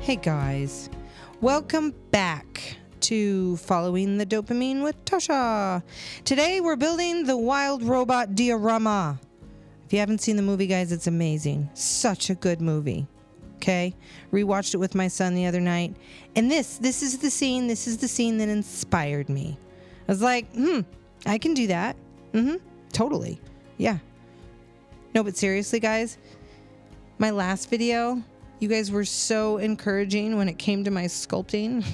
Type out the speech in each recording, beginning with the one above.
Hey guys, welcome back to Following the Dopamine with Tasha. Today we're building the Wild Robot Diorama. If you haven't seen the movie, guys, it's amazing. Such a good movie. Okay? Rewatched it with my son the other night. And this is the scene that inspired me. I was like, I can do that. Totally. Yeah. No, but seriously, guys, my last video, you guys were so encouraging when it came to my sculpting,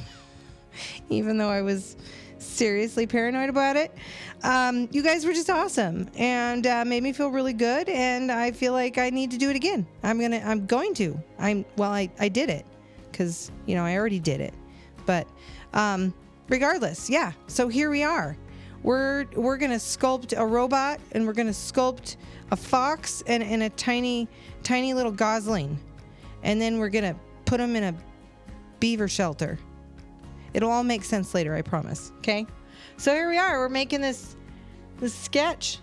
even though I was seriously paranoid about it. You guys were just awesome and made me feel really good, and I feel like I need to do it again. I did it because, I already did it. But regardless, yeah. So here we are. We're going to sculpt a robot, and we're going to sculpt a fox and a tiny little gosling. And then we're going to put them in a beaver shelter. It'll all make sense later, I promise. Okay? So here we are. We're making this sketch.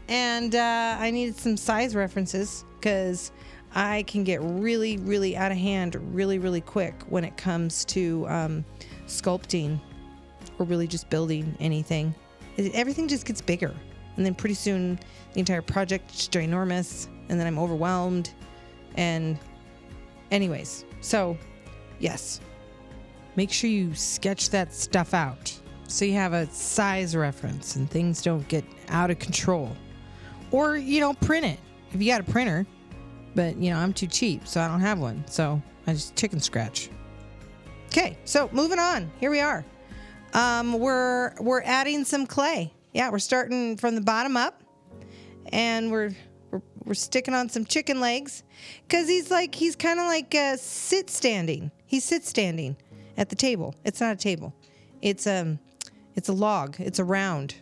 And I needed some size references because I can get really, really out of hand really, really quick when it comes to sculpting or really just building anything. Everything just gets bigger. And then pretty soon the entire project is ginormous. And then I'm overwhelmed. And anyways, so yes, make sure you sketch that stuff out so you have a size reference and things don't get out of control. Or, print it if you got a printer. But, I'm too cheap, so I don't have one. So I just chicken scratch. Okay, so moving on. Here we are. We're adding some clay. Yeah, we're starting from the bottom up, and we're sticking on some chicken legs because he's kind of like sit standing. He sits standing at the table. It's not a table. It's a log. It's a round.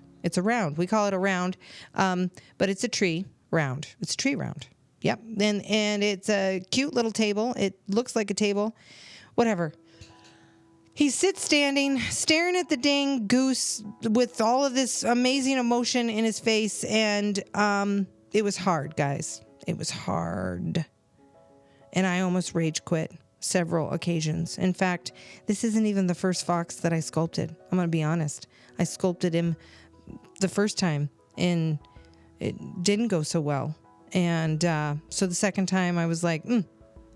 We call it a round, but it's a tree round. It's a tree round. Yep. And it's a cute little table. It looks like a table. Whatever. He sits standing, staring at the dang goose with all of this amazing emotion in his face, and it was hard, guys. It was hard. And I almost rage quit several occasions. In fact, this isn't even the first fox that I sculpted. I'm going to be honest. I sculpted him the first time, and it didn't go so well. And so the second time I was like, I'm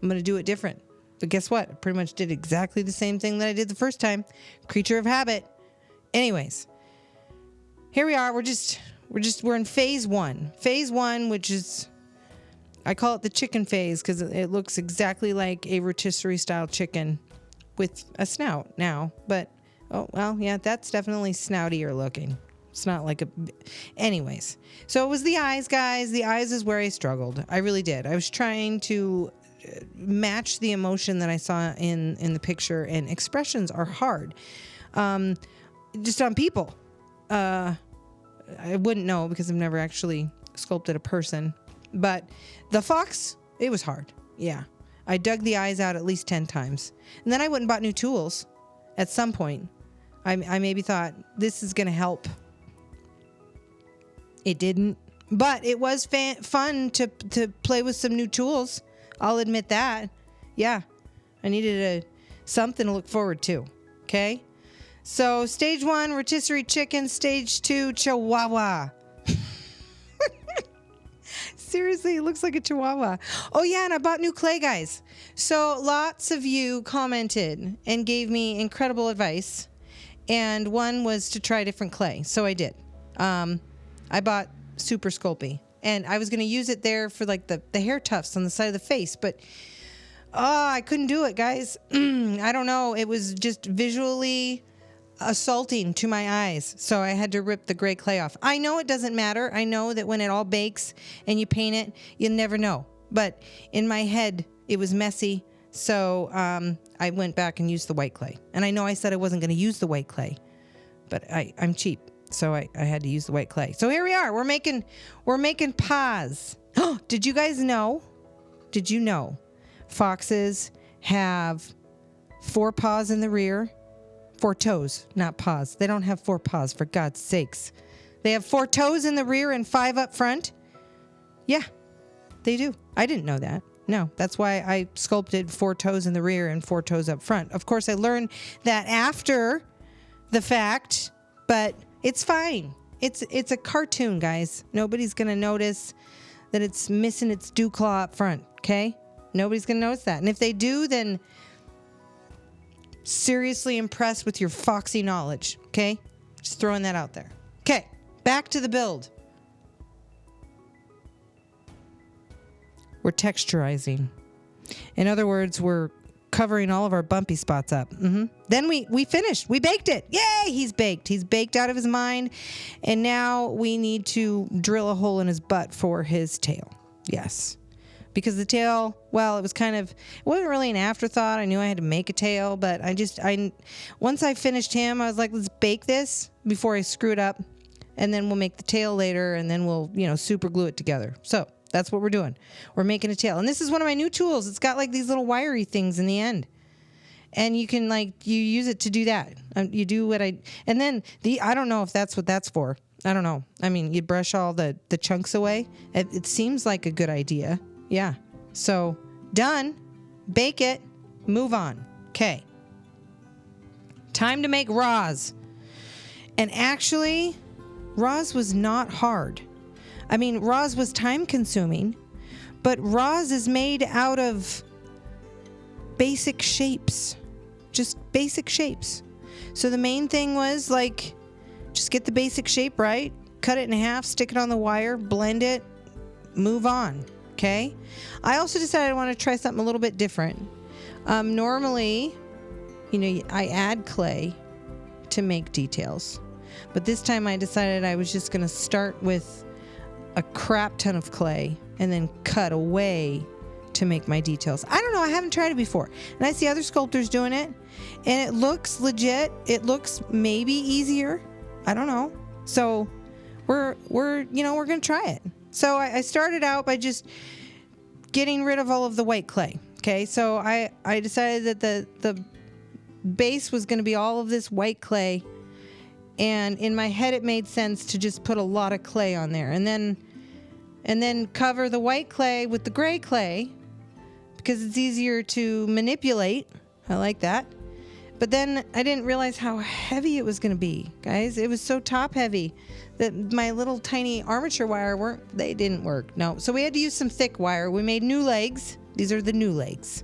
going to do it different. But guess what? I pretty much did exactly the same thing that I did the first time. Creature of habit. Anyways, here we are. We're in phase one. Phase one, which is, I call it the chicken phase because it looks exactly like a rotisserie style chicken with a snout now. But, that's definitely snoutier looking. It's not like anyways. So it was the eyes, guys. The eyes is where I struggled. I really did. I was trying to match the emotion that I saw in the picture, and expressions are hard. Just on people. I wouldn't know because I've never actually sculpted a person. But the fox, it was hard. Yeah. I dug the eyes out at least 10 times. And then I went and bought new tools at some point. I maybe thought this is going to help. It didn't. But it was fun to play with some new tools. I'll admit that. Yeah. I needed something to look forward to. Okay? So, stage 1, rotisserie chicken. Stage 2, chihuahua. Seriously, it looks like a chihuahua. Oh, yeah, and I bought new clay, guys. So, lots of you commented and gave me incredible advice. And one was to try different clay. So, I did. I bought Super Sculpey. And I was going to use it there for like the hair tufts on the side of the face. But, I couldn't do it, guys. I don't know. It was just visually assaulting to my eyes. So I had to rip the gray clay off. I know it doesn't matter. I know that when it all bakes and you paint it, you'll never know. But in my head, it was messy. So I went back and used the white clay. And I know I said I wasn't going to use the white clay. But I'm cheap. So I had to use the white clay. So here we are. We're making paws. Oh, did you guys know? Did you know foxes have 4 paws in the rear? 4 toes, not paws. They don't have 4 paws, for God's sakes. They have 4 toes in the rear and 5 up front. Yeah, they do. I didn't know that. No, that's why I sculpted 4 toes in the rear and 4 toes up front. Of course, I learned that after the fact, but it's fine. It's a cartoon, guys. Nobody's going to notice that it's missing its dew claw up front, okay? Nobody's going to notice that. And if they do, then seriously impressed with your foxy knowledge, okay? Just throwing that out there. Okay, back to the build. We're texturizing. In other words, we're covering all of our bumpy spots up. Then we finished. We baked it. Yay! He's baked. He's baked out of his mind. And now we need to drill a hole in his butt for his tail. Yes. Because the tail, well, it wasn't really an afterthought. I knew I had to make a tail, but once I finished him, I was like, let's bake this before I screw it up. And then we'll make the tail later, and then we'll, super glue it together. So that's what we're doing. We're making a tail. And this is one of my new tools. It's got like these little wiry things in the end. And you can you use it to do that. You do what and then I don't know if that's what that's for. I don't know. I mean, you brush all the chunks away. It seems like a good idea. Yeah. So done. Bake it. Move on. Okay. Time to make Roz. And actually, Roz was not hard. I mean, Roz was time consuming, but Roz is made out of basic shapes. Just basic shapes. So the main thing was just get the basic shape right, cut it in half, stick it on the wire, blend it, move on. Okay. I also decided I want to try something a little bit different. Normally, I add clay to make details, but this time I decided I was just going to start with a crap ton of clay and then cut away to make my details. I don't know. I haven't tried it before. And I see other sculptors doing it and it looks legit. It looks maybe easier. I don't know. So we're going to try it. So I started out by just getting rid of all of the white clay. Okay. So I decided that the base was going to be all of this white clay. And in my head, it made sense to just put a lot of clay on there and then cover the white clay with the gray clay because it's easier to manipulate. I like that. But then I didn't realize how heavy it was going to be, guys. It was so top heavy that my little tiny armature wire didn't work. No. So we had to use some thick wire. We made new legs. These are the new legs.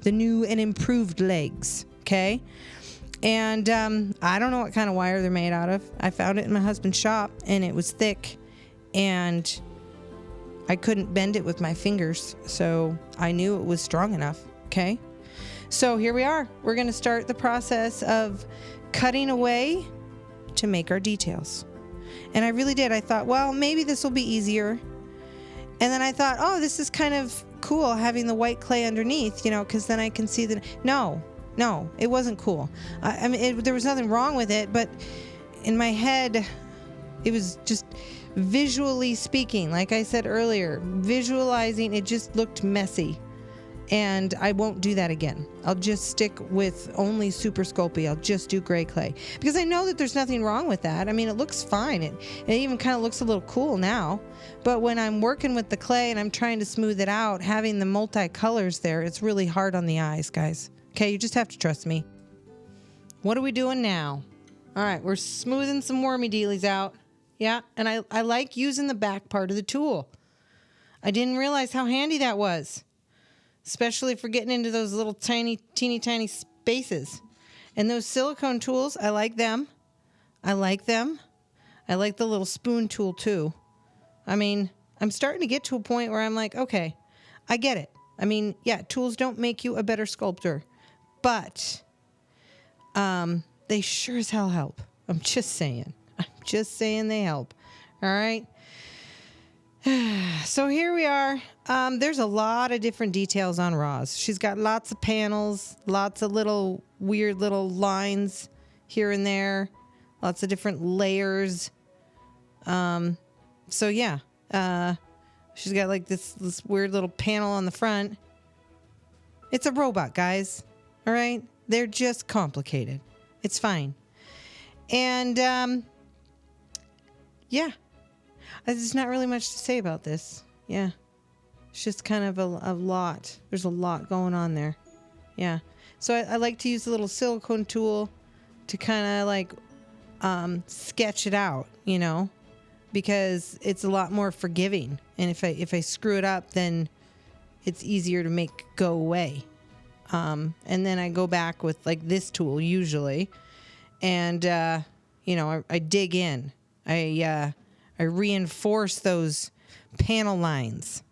The new and improved legs. Okay. And I don't know what kind of wire they're made out of. I found it in my husband's shop, and it was thick, and I couldn't bend it with my fingers, so I knew it was strong enough, okay? So here we are. We're going to start the process of cutting away to make our details. And I really did. I thought, well, maybe this will be easier. And then I thought, oh, this is kind of cool having the white clay underneath, because then I can see the... No, it wasn't cool. I mean, there was nothing wrong with it, but in my head, it was just visually speaking, like I said earlier, visualizing, it just looked messy. And I won't do that again. I'll just stick with only Super Sculpey. I'll just do gray clay. Because I know that there's nothing wrong with that. I mean, it looks fine. It even kind of looks a little cool now. But when I'm working with the clay and I'm trying to smooth it out, having the multicolors there, it's really hard on the eyes, guys. Okay, you just have to trust me. What are we doing now? All right, we're smoothing some wormy dealies out. Yeah, and I like using the back part of the tool. I didn't realize how handy that was, especially for getting into those little teeny tiny spaces. And those silicone tools, I like them. I like the little spoon tool too. I mean, I'm starting to get to a point where I'm like, okay, I get it. I mean, yeah, tools don't make you a better sculptor. But they sure as hell help. I'm just saying they help. All right. So here we are. There's a lot of different details on Roz. She's got lots of panels, lots of little weird little lines here and there, lots of different layers. So yeah, she's got like this weird little panel on the front. It's a robot, guys. All right? They're just complicated. It's fine. And, yeah. There's not really much to say about this. Yeah. It's just kind of a lot. There's a lot going on there. Yeah. So I like to use a little silicone tool to kind of like sketch it out, you know, because it's a lot more forgiving. And if I screw it up, then it's easier to make go away. And then I go back with like this tool usually, and you know, I dig in. I reinforce those panel lines.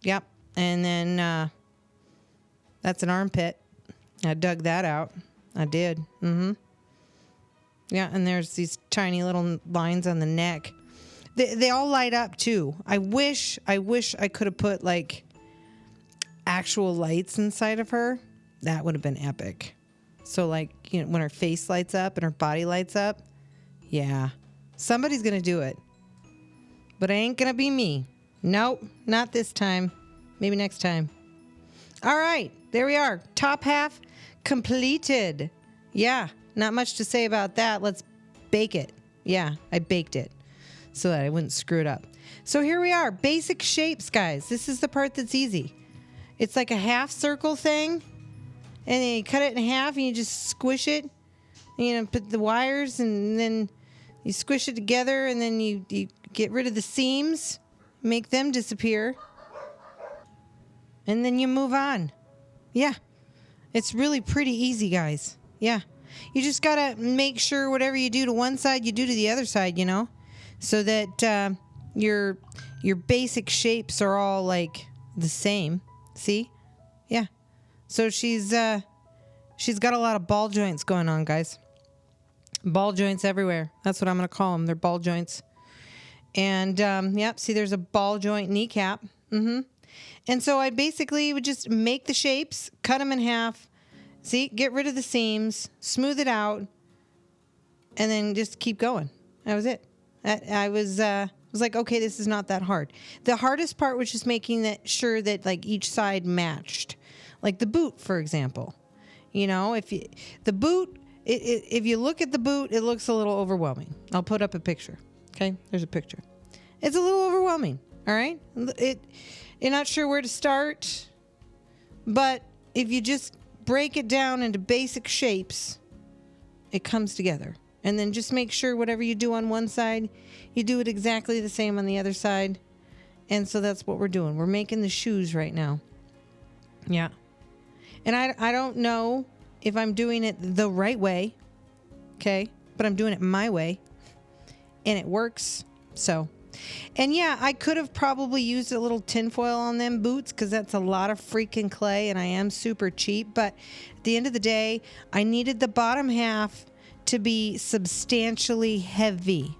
Yep. And then that's an armpit. I dug that out. I did. Yeah, and there's these tiny little lines on the neck. They all light up too. I wish I could have put like actual lights inside of her. That would have been epic. So like, you know, when her face lights up and her body lights up, yeah, somebody's gonna do it. But it ain't gonna be me. Nope, not this time. Maybe next time. All right, there we are. Top half completed. Yeah, not much to say about that. Let's bake it. Yeah, I baked it so that I wouldn't screw it up. So here we are. Basic shapes, guys. This is the part that's easy. It's like a half circle thing, and then you cut it in half and you just squish it. You know, put the wires, and then you squish it together, and then you get rid of the seams, make them disappear, and then you move on. Yeah. It's really pretty easy, guys. Yeah. You just got to make sure whatever you do to one side, you do to the other side, you know, so that your basic shapes are all like the same. See? Yeah. So she's got a lot of ball joints going on, guys. Ball joints everywhere. That's what I'm going to call them. They're ball joints. And, yep, see, there's a ball joint kneecap. And so I basically would just make the shapes, cut them in half, see, get rid of the seams, smooth it out, and then just keep going. That was it. I was like, okay, this is not that hard. The hardest part was just making sure that like each side matched. Like the boot, for example. You know, if you look at the boot, it looks a little overwhelming. I'll put up a picture. Okay, there's a picture. It's a little overwhelming. All right, you're not sure where to start, but if you just break it down into basic shapes, it comes together. And then just make sure whatever you do on one side, you do it exactly the same on the other side. And so that's what we're doing. We're making the shoes right now. Yeah. And I don't know if I'm doing it the right way, okay? But I'm doing it my way, and it works. So, and yeah, I could have probably used a little tinfoil on them boots because that's a lot of freaking clay, and I am super cheap. But at the end of the day, I needed the bottom half to be substantially heavy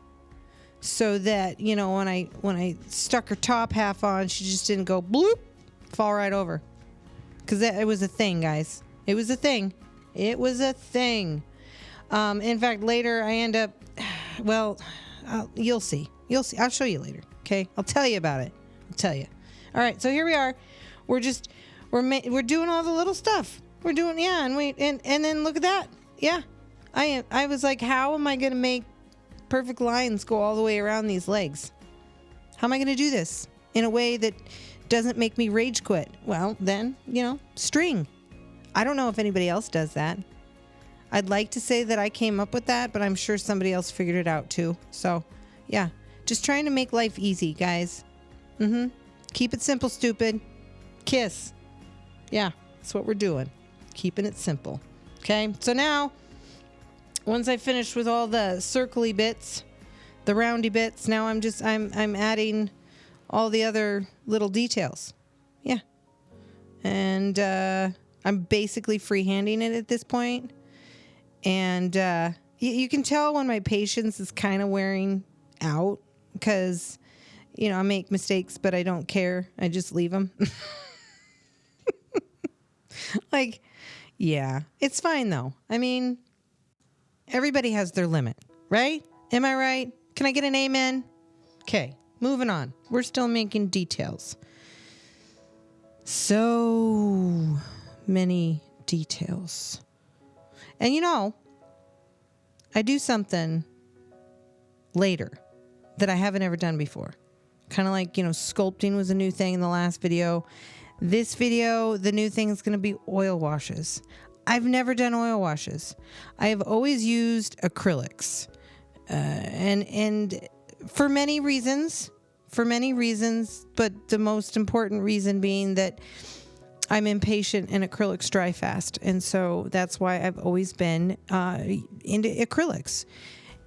so that, you know, when I stuck her top half on, she just didn't go bloop, fall right over. Because it was a thing, guys. It was a thing. It was a thing. In fact, later I end up, well, you'll see. You'll see. I'll show you later. Okay. I'll tell you about it. I'll tell you. All right. So here we are. We're doing all the little stuff. We're doing, yeah. And then look at that. Yeah. I was like, how am I going to make perfect lines go all the way around these legs? How am I going to do this in a way that doesn't make me rage quit? Well, then, you know, string. I don't know if anybody else does that. I'd like to say that I came up with that, but I'm sure somebody else figured it out too. So, yeah. Just trying to make life easy, guys. Keep it simple, stupid. Kiss. Yeah, that's what we're doing. Keeping it simple. Okay, so now, once I finish with all the circly bits, the roundy bits, now I'm adding all the other little details. Yeah. And I'm basically freehanding it at this point. And you can tell when my patience is kind of wearing out because, you know, I make mistakes, but I don't care. I just leave them. Like, yeah, it's fine though. I mean, everybody has their limit, right? Am I right? Can I get an amen? Okay, moving on. We're still making details. So many details. And you know, I do something later that I haven't ever done before. kind of like, sculpting was a new thing in the last video. This video, the new thing is going to be oil washes. I've never done oil washes. I have always used acrylics. And for many reasons, but the most important reason being that I'm impatient and acrylics dry fast. And so that's why I've always been into acrylics.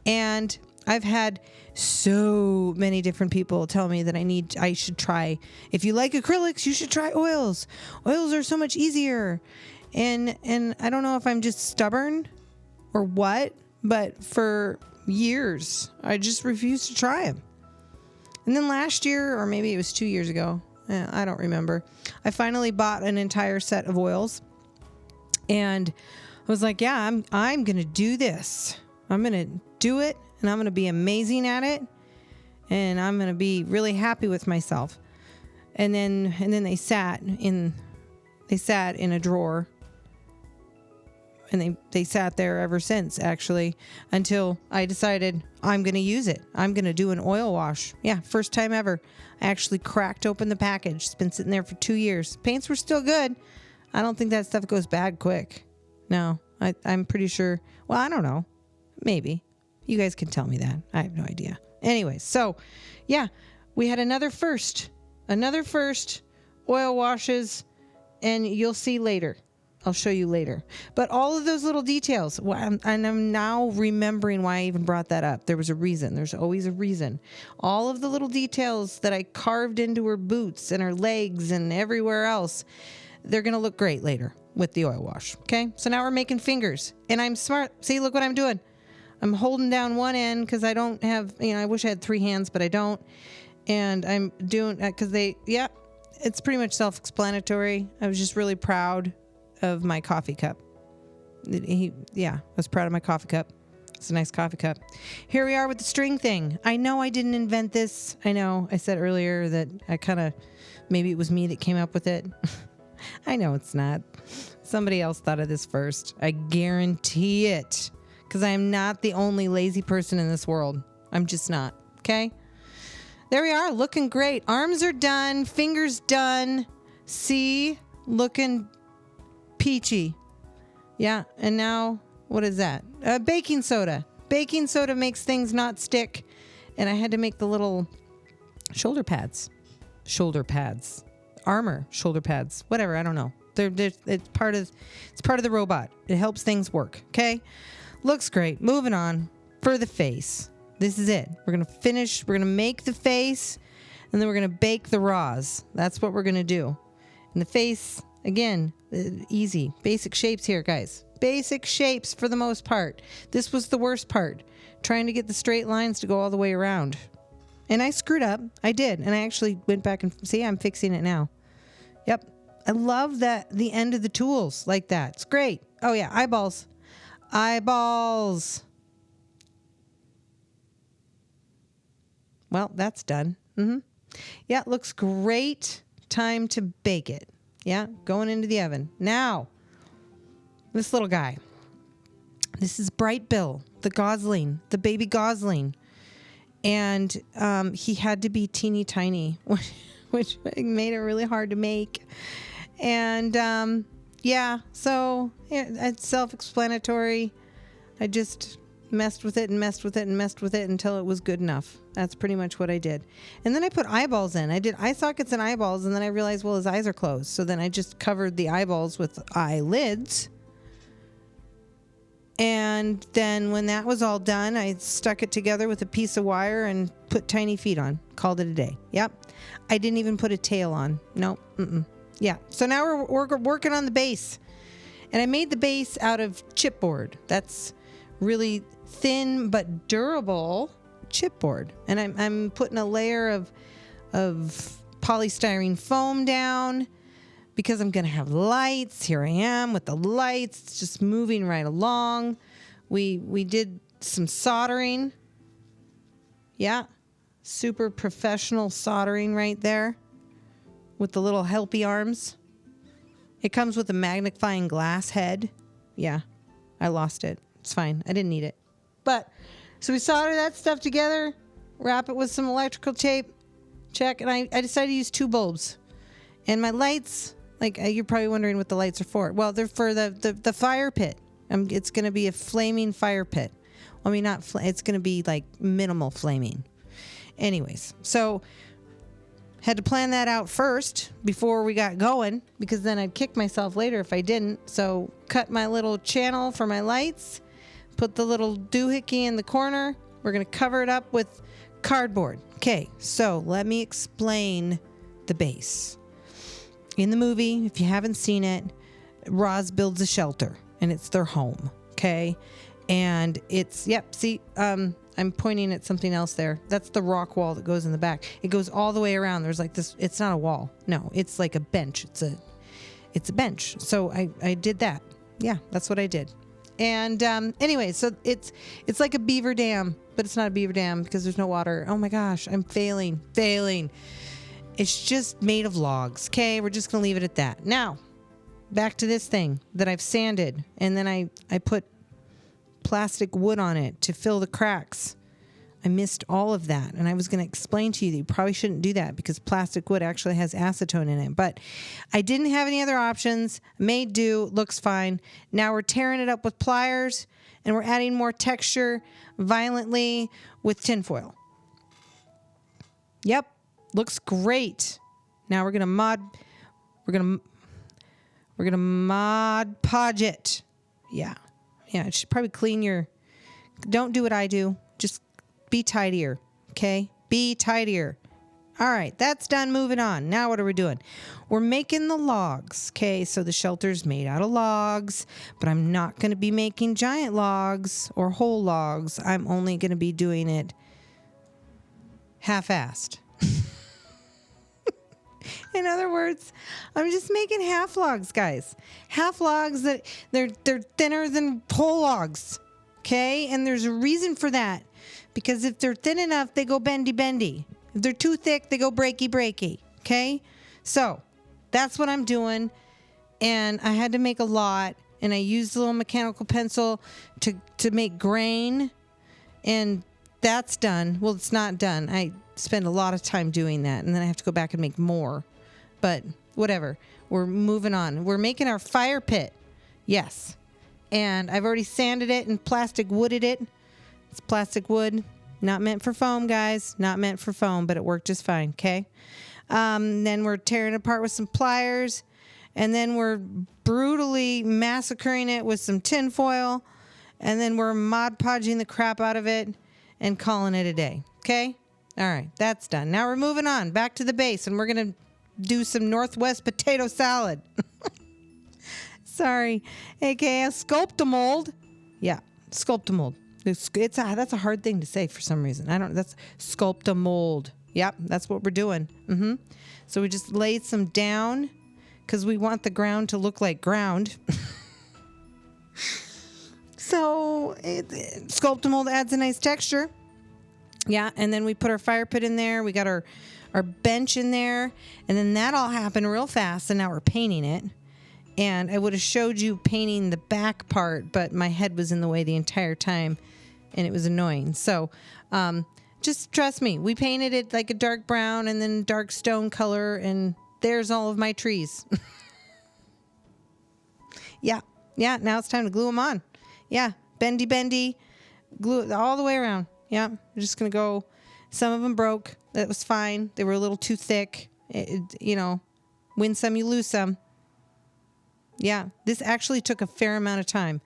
And I've had so many different people tell me that I should try, if you like acrylics, you should try oils. Oils are so much easier. And I don't know if I'm just stubborn or what, but for years, I just refused to try them. And then last year, or maybe it was 2 years ago, I don't remember, I finally bought an entire set of oils. And I was like, yeah, I'm going to do this. I'm going to do it, and I'm going to be amazing at it. And I'm going to be really happy with myself. And then they sat in a drawer. And they sat there ever since, actually, until I decided I'm going to use it. I'm going to do an oil wash. Yeah, first time ever. I actually cracked open the package. It's been sitting there for 2 years. Paints were still good. I don't think that stuff goes bad quick. No, I'm pretty sure. Well, I don't know. Maybe. You guys can tell me that. I have no idea. Anyway, so, yeah, we had another first. Oil washes, and you'll see later. I'll show you later. But all of those little details, and I'm now remembering why I even brought that up. There was a reason. There's always a reason. All of the little details that I carved into her boots and her legs and everywhere else, they're going to look great later with the oil wash. Okay? So now we're making fingers. And I'm smart. See, look what I'm doing. I'm holding down one end because I don't have, I wish I had 3 hands, but I don't. And I'm doing, because it's pretty much self-explanatory. I was just really proud of my coffee cup. I was proud of my coffee cup. It's a nice coffee cup. Here we are with the string thing. I know I didn't invent this. I know I said earlier that maybe it was me that came up with it. I know it's not. Somebody else thought of this first. I guarantee it. Because I am not the only lazy person in this world. I'm just not. Okay? There we are. Looking great. Arms are done. Fingers done. See? Looking peachy. Yeah, and now, what is that? Baking soda. Baking soda makes things not stick. And I had to make the little shoulder pads. Armor shoulder pads. Whatever, I don't know. It's part of the robot. It helps things work, okay? Looks great. Moving on. For the face. This is it. We're going to make the face, and then we're going to bake the raws. That's what we're going to do. And the face, again, easy. Basic shapes here, guys. Basic shapes for the most part. This was the worst part. Trying to get the straight lines to go all the way around. And I screwed up. I did. And I actually went back and see, I'm fixing it now. Yep. I love that the end of the tools like that. It's great. Oh yeah, eyeballs. Well, that's done. Yeah, it looks great. Time to bake it. Yeah, going into the oven. Now, this little guy. This is Bright Bill, the gosling, the baby gosling. And he had to be teeny tiny, which made it really hard to make. And so it's self-explanatory. I just messed with it until it was good enough. That's pretty much what I did. And then I put eyeballs in. I did eye sockets and eyeballs, and then I realized, well, his eyes are closed. So then I just covered the eyeballs with eyelids. And then when that was all done, I stuck it together with a piece of wire and put tiny feet on. Called it a day. Yep. I didn't even put a tail on. Nope. Yeah. So now we're working on the base. And I made the base out of chipboard. That's really thin but durable chipboard. And I'm putting a layer of polystyrene foam down because I'm going to have lights. Here I am with the lights. It's just moving right along. We did some soldering. Yeah. Super professional soldering right there with the little helpy arms. It comes with a magnifying glass head. Yeah, I lost it. It's fine. I didn't need it. But, so we solder that stuff together, wrap it with some electrical tape, check. And I decided to use 2 bulbs. And my lights, like you're probably wondering what the lights are for. Well, they're for the fire pit. It's going to be a flaming fire pit. I mean, it's going to be like minimal flaming. Anyways, so had to plan that out first before we got going, because then I'd kick myself later if I didn't. So cut my little channel for my lights, put the little doohickey in the corner. We're going to cover it up with cardboard. Okay, so let me explain the base. In the movie, if you haven't seen it, Roz builds a shelter, and it's their home, okay? And it's, see, I'm pointing at something else there. That's the rock wall that goes in the back. It goes all the way around. There's like this, it's not a wall. No, it's like a bench. It's a bench. So I did that. Yeah, that's what I did. And anyway, so it's like a beaver dam, but it's not a beaver dam because there's no water. Oh my gosh, I'm failing. It's just made of logs. Okay, we're just going to leave it at that. Now, back to this thing that I've sanded, and then I put plastic wood on it to fill the cracks. I missed all of that, and I was going to explain to you that you probably shouldn't do that because plastic wood actually has acetone in it. But I didn't have any other options. Made do. Looks fine. Now we're tearing it up with pliers, and we're adding more texture violently with tinfoil. Yep. Looks great. Now we're gonna Mod Podge it. Yeah. It should probably clean your. Don't do what I do. Just be tidier. Okay. Be tidier. All right. That's done. Moving on. Now what are we doing? We're making the logs. Okay. So the shelter's made out of logs, but I'm not going to be making giant logs or whole logs. I'm only going to be doing it half-assed. In other words, I'm just making half logs, guys. Half logs that they're thinner than whole logs. Okay? And there's a reason for that. Because if they're thin enough, they go bendy. If they're too thick, they go breaky. Okay? So that's what I'm doing. And I had to make a lot. And I used a little mechanical pencil to make grain. And that's done. Well, it's not done. I spend a lot of time doing that. And then I have to go back and make more. But whatever. We're moving on. We're making our fire pit. Yes. And I've already sanded it and plastic wooded it. It's plastic wood. Not meant for foam, guys. Not meant for foam, but it worked just fine. Okay. Then we're tearing it apart with some pliers. And then we're brutally massacring it with some tin foil. And then we're Mod Podging the crap out of it and calling it a day. Okay. All right. That's done. Now we're moving on back to the base, and we're going to do some Northwest potato salad. Sorry. AKA a sculpt-a-mold. Yeah, sculpt-a-mold. That's a hard thing to say for some reason. That's sculpt-a-mold. Yep, that's what we're doing. So we just laid some down because we want the ground to look like ground. So sculpt-a-mold adds a nice texture. Yeah, and then we put our fire pit in there. We got our bench in there, and then that all happened real fast, and now we're painting it. And I would have showed you painting the back part, but my head was in the way the entire time, and it was annoying. So just trust me. We painted it like a dark brown and then dark stone color, and there's all of my trees. Yeah, now it's time to glue them on. Yeah, bendy, glue it all the way around. Yeah, we're just going to go. Some of them broke. That was fine. They were a little too thick. Win some, you lose some. Yeah, this actually took a fair amount of time.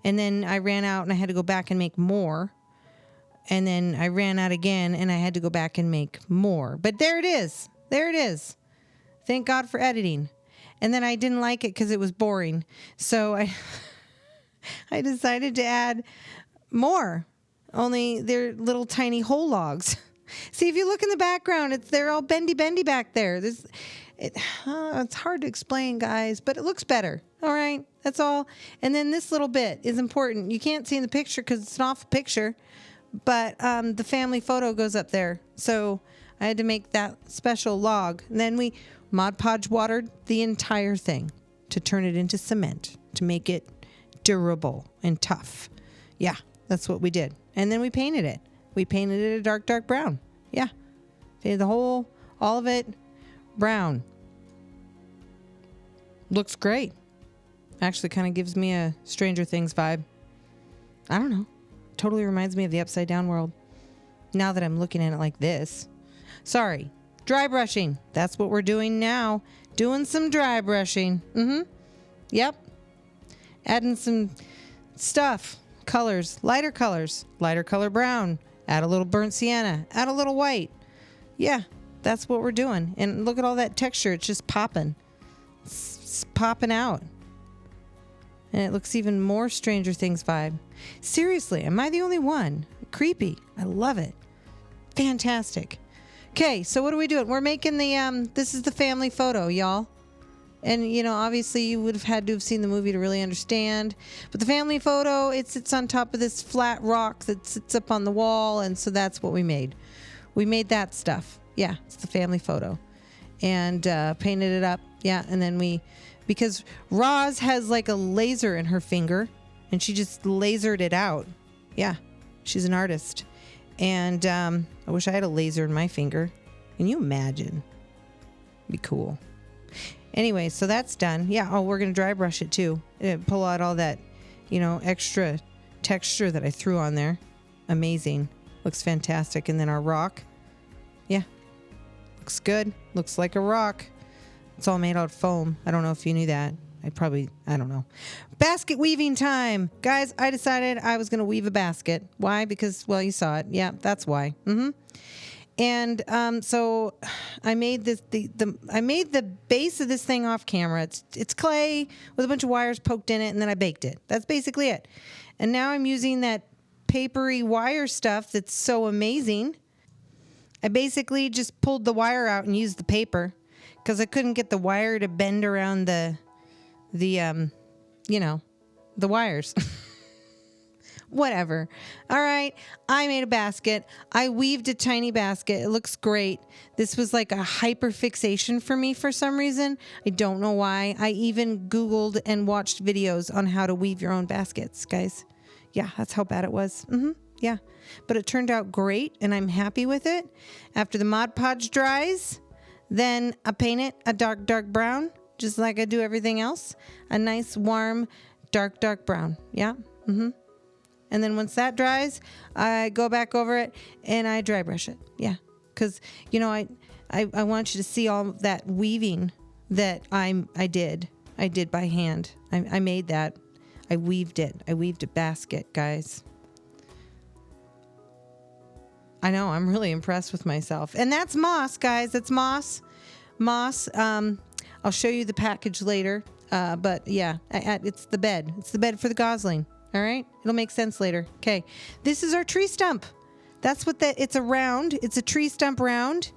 And then I ran out and I had to go back and make more. And then I ran out again and I had to go back and make more. But there it is. Thank God for editing. And then I didn't like it because it was boring. So I decided to add more. Only they're little tiny whole logs. See, if you look in the background, they're all bendy back there. It's hard to explain, guys, but it looks better. All right, that's all. And then this little bit is important. You can't see in the picture because it's an awful picture, but the family photo goes up there. So I had to make that special log. And then we Mod Podge watered the entire thing to turn it into cement, to make it durable and tough. Yeah, that's what we did. And then we painted it. We painted it a dark brown. Yeah. Painted the whole all of it brown. Looks great. Actually kind of gives me a Stranger Things vibe. I don't know. Totally reminds me of the Upside Down world. Now that I'm looking at it like this. Sorry. Dry brushing. That's what we're doing now. Doing some dry brushing. Yep. Adding some stuff. Colors. Lighter color brown. Add a little burnt sienna. Add a little white. Yeah. That's what we're doing. And look at all that texture. It's just popping. It's popping out. And it looks even more Stranger Things vibe. Seriously, am I the only one? Creepy. I love it. Fantastic. Okay, so what are we doing? We're making the, this is the family photo, y'all. And, you know, obviously you would have had to have seen the movie to really understand. But the family photo, it sits on top of this flat rock that sits up on the wall. And so that's what we made. We made that stuff. Yeah, it's the family photo. And painted it up. Yeah, and then because Roz has like a laser in her finger and she just lasered it out. Yeah, she's an artist. And I wish I had a laser in my finger. Can you imagine? Be cool. Anyway, so that's done. Yeah, oh, we're going to dry brush it too. Pull out all that, you know, extra texture that I threw on there. Amazing. Looks fantastic. And then our rock. Yeah, looks good. Looks like a rock. It's all made out of foam. I don't know if you knew that. I don't know. Basket weaving time. Guys, I decided I was going to weave a basket. Why? Because, well, you saw it. Yeah, that's why. And so I made this, I made the base of this thing off camera. It's clay with a bunch of wires poked in it, and then I baked it. That's basically it. And now I'm using that papery wire stuff that's so amazing. I basically just pulled the wire out and used the paper, because I couldn't get the wire to bend around the you know, the wires. Whatever. All right. I made a basket. I weaved a tiny basket. It looks great. This was like a hyper fixation for me for some reason. I don't know why. I even Googled and watched videos on how to weave your own baskets, guys. Yeah, that's how bad it was. Yeah. But it turned out great, and I'm happy with it. After the Mod Podge dries, then I paint it a dark, dark brown, just like I do everything else. A nice, warm, dark, dark brown. Yeah. And then once that dries, I go back over it and I dry brush it. Yeah. Because, you know, I want you to see all that weaving that I did. I did by hand. I made that. I weaved it. I weaved a basket, guys. I know. I'm really impressed with myself. And that's moss, guys. That's moss. Moss. I'll show you the package later. But yeah, it's the bed. It's the bed for the gosling. All right. It'll make sense later. Okay. This is our tree stump. That's what it's a round. It's a tree stump round.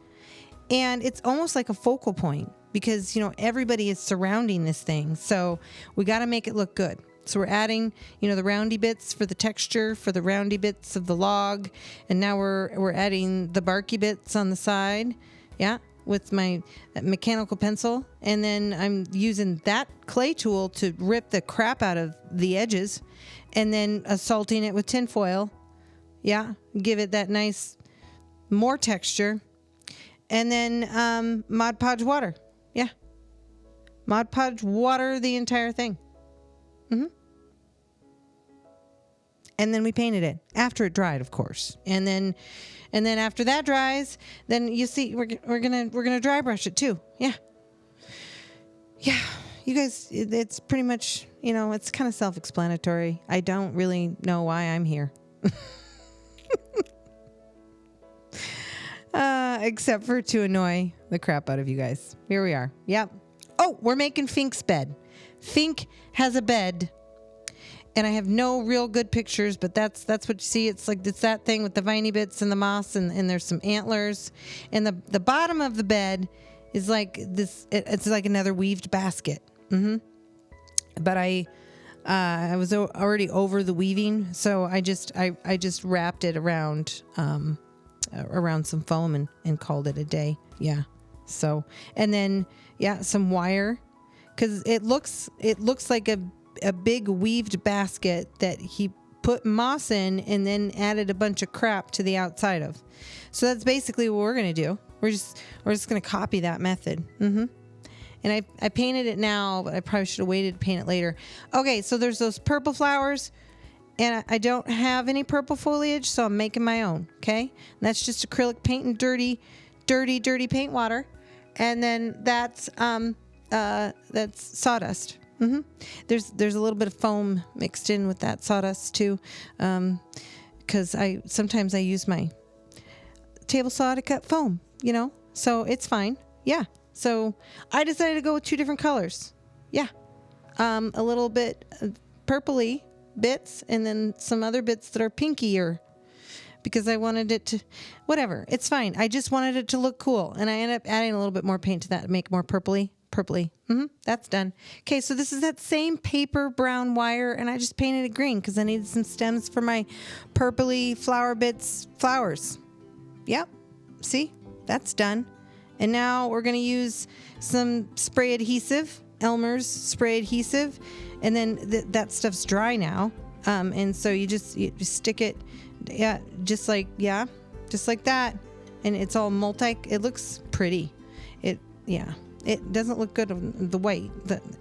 And it's almost like a focal point because, you know, everybody is surrounding this thing. So we got to make it look good. So we're adding, you know, the roundy bits for the texture, for the roundy bits of the log. And now we're adding the barky bits on the side. Yeah. With my mechanical pencil. And then I'm using that clay tool to rip the crap out of the edges. And then assaulting it with tinfoil. Yeah. Give it that nice, more texture. And then Mod Podge water. Yeah. Mod Podge water the entire thing. And then we painted it after it dried, of course. And then after that dries, then you see we're gonna dry brush it too. Yeah. Yeah. You guys, it's pretty much, you know, it's kind of self-explanatory. I don't really know why I'm here. Except for to annoy the crap out of you guys. Here we are. Yep. Oh, we're making Fink's bed. Fink has a bed. And I have no real good pictures, but that's what you see. It's like it's that thing with the viney bits and the moss, and there's some antlers. And the bottom of the bed is like this. It's like another weaved basket. But I was already over the weaving, so I just wrapped it around some foam and called it a day. Yeah. So and then some wire, because it looks like a big weaved basket that he put moss in and then added a bunch of crap to the outside of. So that's basically what we're going to do. We're just gonna copy that method. And I painted it now, but I probably should have waited to paint it later. Okay, so there's those purple flowers, and I don't have any purple foliage, so I'm making my own. Okay, and that's just acrylic paint and dirty paint water, and then that's sawdust. There's a little bit of foam mixed in with that sawdust too, because sometimes I use my table saw to cut foam, so it's fine. Yeah. So I decided to go with 2 different colors. Yeah. A little bit purpley bits and then some other bits that are pinkier because I wanted it to, whatever. It's fine. I just wanted it to look cool. And I ended up adding a little bit more paint to that to make it more purpley. That's done. Okay. So this is that same paper brown wire, and I just painted it green because I needed some stems for my purpley flowers. Yep. See, that's done. And now we're going to use some spray adhesive, Elmer's spray adhesive, and then that stuff's dry now. And so you just stick it, just like that. And it's all it looks pretty. It doesn't look good on the white.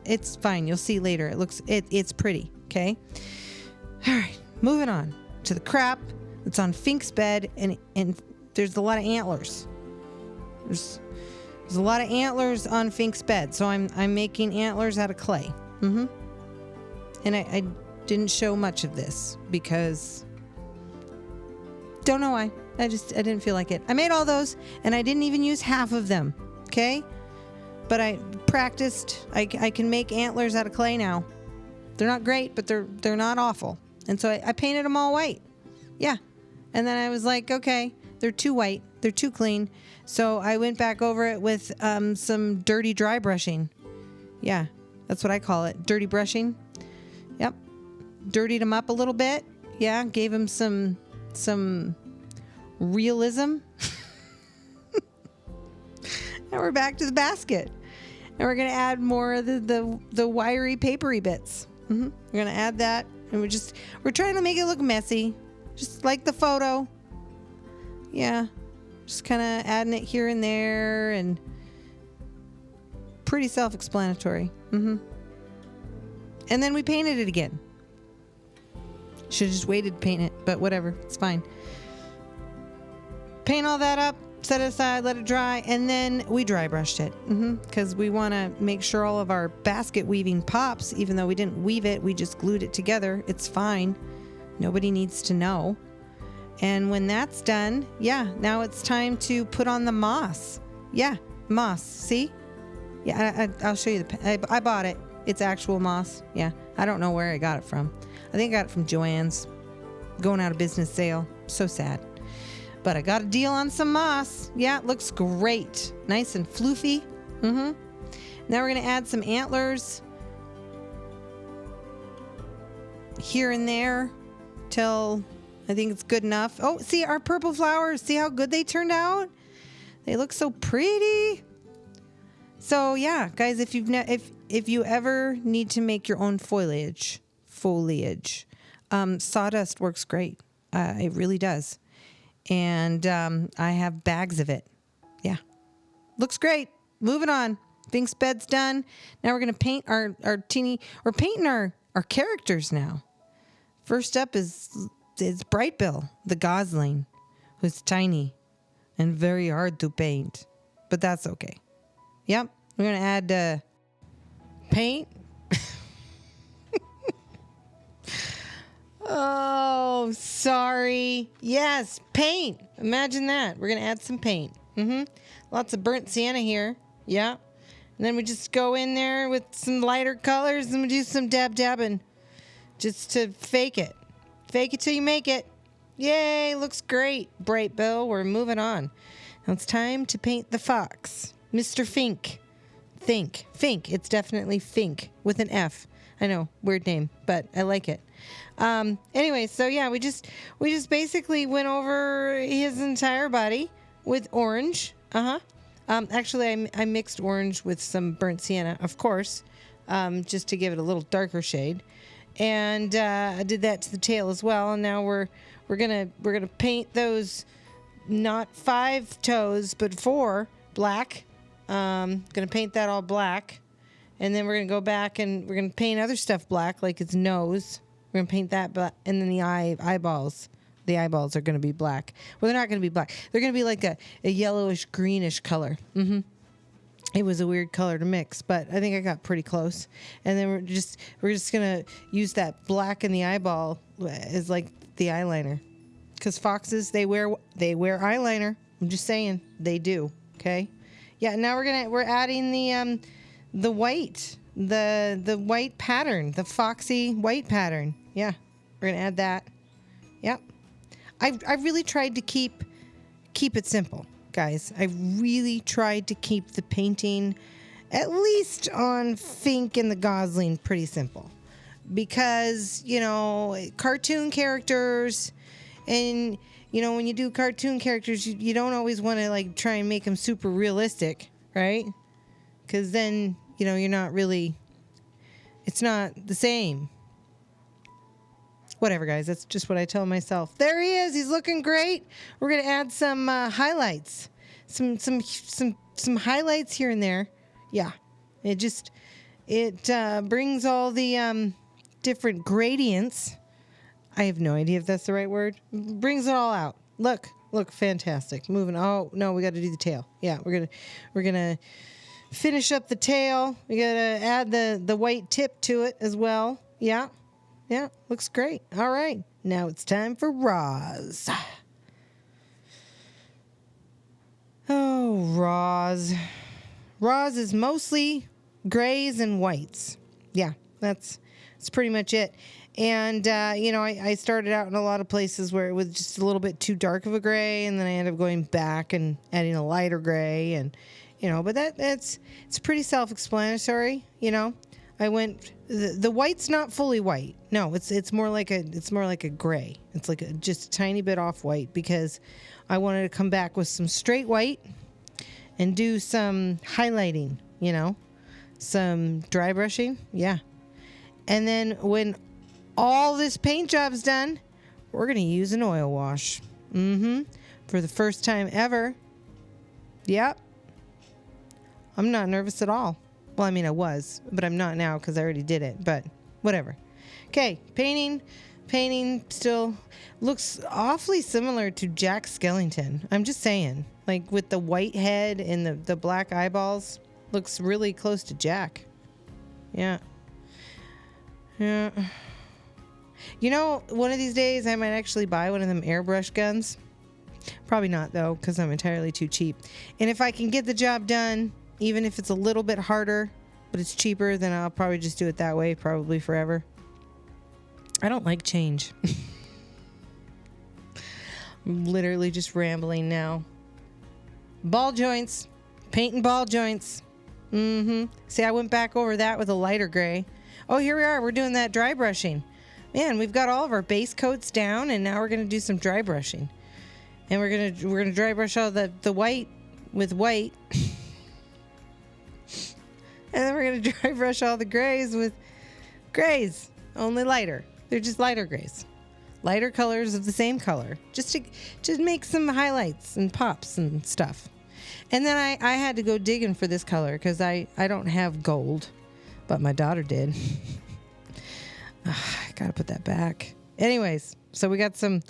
It's fine. You'll see later. It's pretty. Okay. All right. Moving on to the crap that's on Fink's bed, and there's a lot of antlers. There's a lot of antlers on Fink's bed, so I'm making antlers out of clay. And I didn't show much of this because don't know why. I didn't feel like it. I made all those, and I didn't even use half of them. Okay, but I practiced. I can make antlers out of clay now. They're not great, but they're not awful. And so I painted them all white. Yeah, and then I was like, okay, they're too white. They're too clean. So I went back over it with some dirty dry brushing. Yeah, that's what I call it. Dirty brushing. Yep. Dirtied them up a little bit. Yeah, gave them some realism. And we're back to the basket. And we're going to add more of the wiry, papery bits. We're going to add that. And we're trying to make it look messy. Just like the photo. Yeah. Just kind of adding it here and there, and pretty self-explanatory. And then we painted it again. Should have just waited to paint it, but whatever. It's fine. Paint all that up, set it aside, let it dry, and then we dry brushed it. Because we want to make sure all of our basket weaving pops, even though we didn't weave it, we just glued it together. It's fine. Nobody needs to know. And when that's done, now it's time to put on the moss. Yeah, moss. See? Yeah, I'll show you I bought it. It's actual moss. Yeah, I don't know where I got it from. I think I got it from Joann's. Going out of business sale. So sad. But I got a deal on some moss. Yeah, it looks great. Nice and floofy. Now we're going to add some antlers here and there till I think it's good enough. Oh, see our purple flowers. See how good they turned out? They look so pretty. So yeah, guys, if you ever need to make your own foliage, sawdust works great. It really does. And I have bags of it. Yeah, looks great. Moving on. Fink's bed's done. Now we're gonna paint our teeny. We're painting our characters now. First up is Bright Bill, the gosling, who's tiny and very hard to paint, but that's okay. Yep, we're gonna add paint. Oh, sorry. Yes, paint. Imagine that. We're gonna add some paint. Lots of burnt sienna here. Yeah, and then we just go in there with some lighter colors and we do some dabbing, just to fake it. Fake it till you make it. Yay, looks great, Bright Bill. We're moving on. Now it's time to paint the fox. Mr. Fink. Fink. It's definitely Fink with an F. I know, weird name, but I like it. Anyway, so yeah, we just basically went over his entire body with orange. Actually, I mixed orange with some burnt sienna, of course, just to give it a little darker shade. And I did that to the tail as well. And now we're gonna paint those not 5 toes, but 4 black. Gonna paint that all black. And then we're gonna go back and we're gonna paint other stuff black, like its nose. We're gonna paint that black, and then the eyeballs. The eyeballs are gonna be black. Well, they're not gonna be black. They're gonna be like a yellowish greenish color. It was a weird color to mix, but I think I got pretty close. And then we're just gonna use that black in the eyeball as like the eyeliner, because foxes they wear eyeliner. I'm just saying they do. Okay, yeah. Now we're adding the white, the white pattern, the foxy white pattern. Yeah, we're gonna add that. Yep. I really tried to keep it simple, guys. I really tried to keep the painting, at least on Fink and the Gosling, pretty simple. Because, cartoon characters, and, when you do cartoon characters, you don't always want to, like, try and make them super realistic, right? Because then, you're not really, it's not the same. Whatever, guys. That's just what I tell myself. There he is. He's looking great. We're gonna add some highlights, some highlights here and there. Yeah, it brings all the different gradients. I have no idea if that's the right word. Brings it all out. Look, fantastic. Moving. Oh no, we got to do the tail. Yeah, we're gonna finish up the tail. We gotta add the white tip to it as well. Yeah. Yeah, looks great. All right, now it's time for Roz. Oh, Roz. Roz is mostly grays and whites. Yeah, that's pretty much it. And, I started out in a lot of places where it was just a little bit too dark of a gray, and then I ended up going back and adding a lighter gray, and, but it's pretty self-explanatory, I went. The white's not fully white. No, it's more like a gray. It's like just a tiny bit off white, because I wanted to come back with some straight white and do some highlighting. Some dry brushing. Yeah, and then when all this paint job's done, we're gonna use an oil wash. For the first time ever. Yep. I'm not nervous at all. Well, I mean, I was, but I'm not now because I already did it, but whatever. Okay, painting still looks awfully similar to Jack Skellington. I'm just saying, like with the white head and the black eyeballs, looks really close to Jack. Yeah. One of these days I might actually buy one of them airbrush guns. Probably not, though, because I'm entirely too cheap. And if I can get the job done, even if it's a little bit harder, but it's cheaper, then I'll probably just do it that way, probably forever. I don't like change. I'm literally just rambling now. Ball joints. Painting ball joints. See, I went back over that with a lighter gray. Oh, here we are. We're doing that dry brushing. Man, we've got all of our base coats down, and now we're going to do some dry brushing. And we're gonna dry brush all the white with white. And then we're going to dry brush all the grays with grays, only lighter. They're just lighter grays. Lighter colors of the same color. Just to make some highlights and pops and stuff. And then I had to go digging for this color because I don't have gold, but my daughter did. I gotta put that back. Anyways, so we got some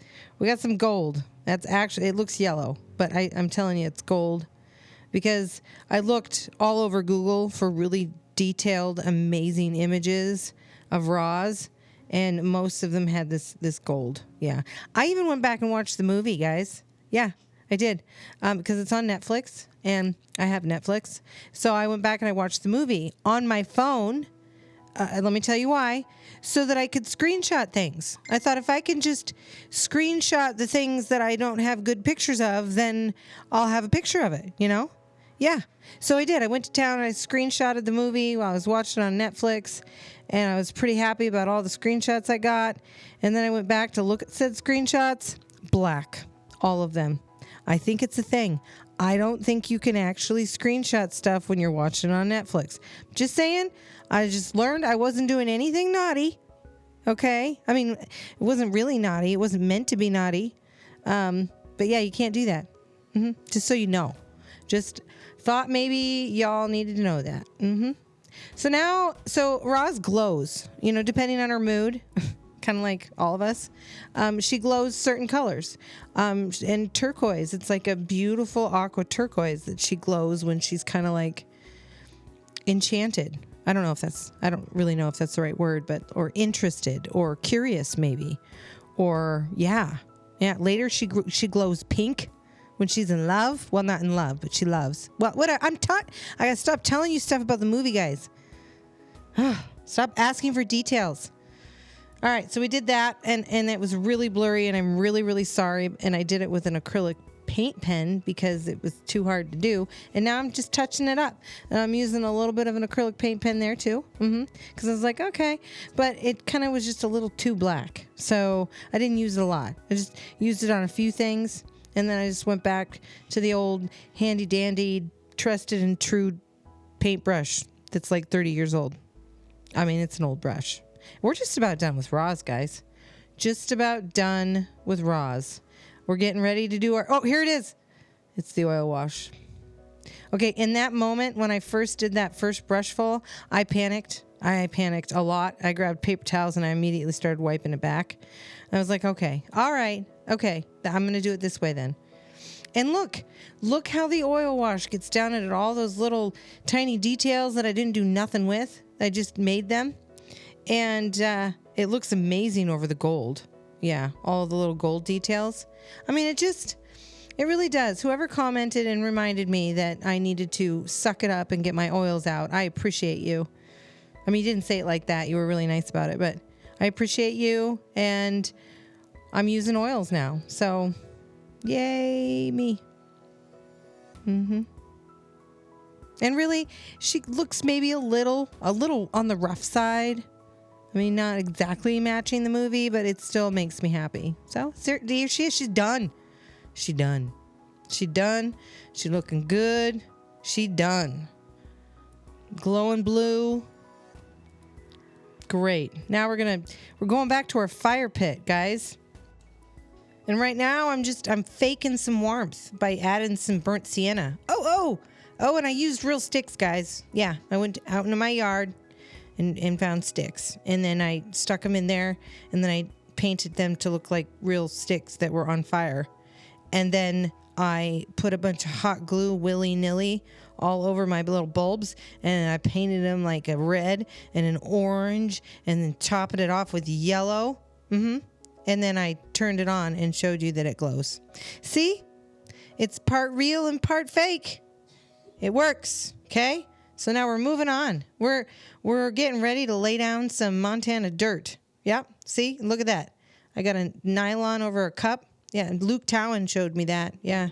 gold. That's actually, it looks yellow, but I'm telling you it's gold. Because I looked all over Google for really detailed, amazing images of Roz, and most of them had this gold. Yeah, I even went back and watched the movie, guys. Yeah, I did, because it's on Netflix, and I have Netflix. So I went back and I watched the movie on my phone. Let me tell you why. So that I could screenshot things. I thought if I can just screenshot the things that I don't have good pictures of, then I'll have a picture of it, Yeah. So I did. I went to town and I screenshotted the movie while I was watching it on Netflix, and I was pretty happy about all the screenshots I got. And then I went back to look at said screenshots. Black. All of them. I think it's a thing. I don't think you can actually screenshot stuff when you're watching it on Netflix. Just saying, I just learned I wasn't doing anything naughty. Okay? I mean, it wasn't really naughty. It wasn't meant to be naughty. But yeah, you can't do that. Just so you know. Just thought maybe y'all needed to know that. So Roz glows, depending on her mood, kind of like all of us. She glows certain colors. And turquoise, it's like a beautiful aqua turquoise that she glows when she's kind of like enchanted. I don't really know if that's the right word, or interested or curious maybe. Or yeah. Later she glows pink when she's in love. Well, not in love, but she loves. Well, I gotta stop telling you stuff about the movie, guys. Stop asking for details. All right, so we did that, and it was really blurry, and I'm really, really sorry. And I did it with an acrylic paint pen because it was too hard to do. And now I'm just touching it up. And I'm using a little bit of an acrylic paint pen there too. Because I was like, okay. But it kind of was just a little too black. So I didn't use it a lot. I just used it on a few things. And then I just went back to the old handy dandy, trusted and true paintbrush that's like 30 years old. I mean, it's an old brush. We're just about done with Roz, guys. Just about done with Roz. We're getting ready to do oh, here it is. It's the oil wash. Okay, in that moment when I first did that first brushful, I panicked. I panicked a lot. I grabbed paper towels and I immediately started wiping it back. I was like, okay, all right, okay, I'm going to do it this way then. And look how the oil wash gets down at all those little tiny details that I didn't do nothing with. I just made them. And it looks amazing over the gold. Yeah, all the little gold details. I mean, it really does. Whoever commented and reminded me that I needed to suck it up and get my oils out, I appreciate you. I mean, you didn't say it like that. You were really nice about it, but I appreciate you, and I'm using oils now. So, yay me. And really, she looks maybe a little on the rough side. I mean, not exactly matching the movie, but it still makes me happy. So, here she is. She's done. She done. She looking good. She done. Glowing blue. Great. Now we're going back to our fire pit, guys. And right now I'm faking some warmth by adding some burnt sienna. Oh, and I used real sticks, guys. Yeah, I went out into my yard and found sticks. And then I stuck them in there, and then I painted them to look like real sticks that were on fire. And then I put a bunch of hot glue willy-nilly all over my little bulbs, and I painted them like a red and an orange, and then topping it off with yellow. And then I turned it on and showed you that it glows. See? It's part real and part fake. It works, okay? So now we're moving on. We're getting ready to lay down some Montana dirt. Yep, see? Look at that. I got a nylon over a cup. Yeah, Luke Towan showed me that. Yeah,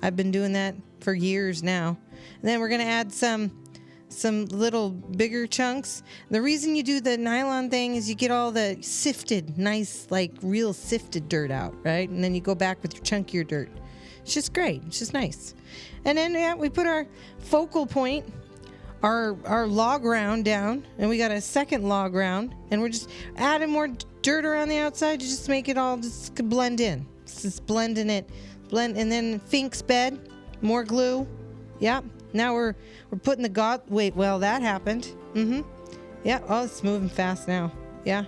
I've been doing that for years now. And then we're going to add some little bigger chunks. The reason you do the nylon thing is you get all the sifted, nice, like real sifted dirt out, right? And then you go back with your chunkier dirt. It's just great. It's just nice. And then we put our focal point, our log round down, and we got a second log round, and we're just adding more dirt around the outside to just make it all just blend in. Just blending it, and then Fink's bed, more glue. Yeah. Now we're putting the well, that happened. Yeah. Oh, it's moving fast now. Yeah.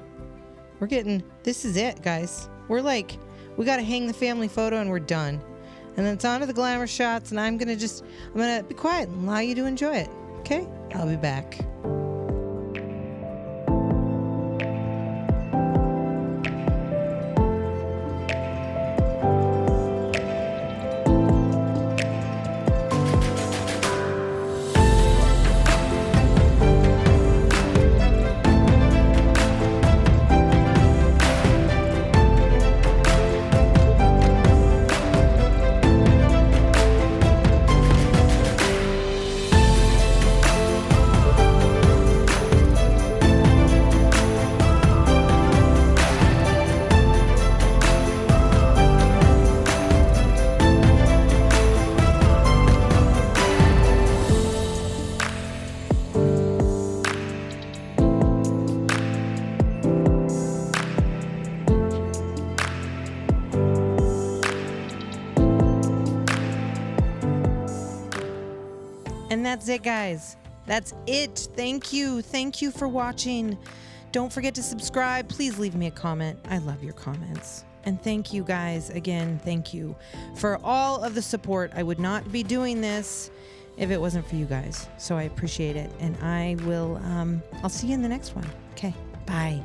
This is it, guys. We got to hang the family photo and we're done. And then it's on to the glamour shots, and I'm going to be quiet and allow you to enjoy it. Okay? I'll be back. And that's it, guys. That's it. Thank you. Thank you for watching. Don't forget to subscribe. Please leave me a comment. I love your comments. And thank you, guys. Again, thank you for all of the support. I would not be doing this if it wasn't for you guys. So I appreciate it. And I'll see you in the next one. Okay. Bye.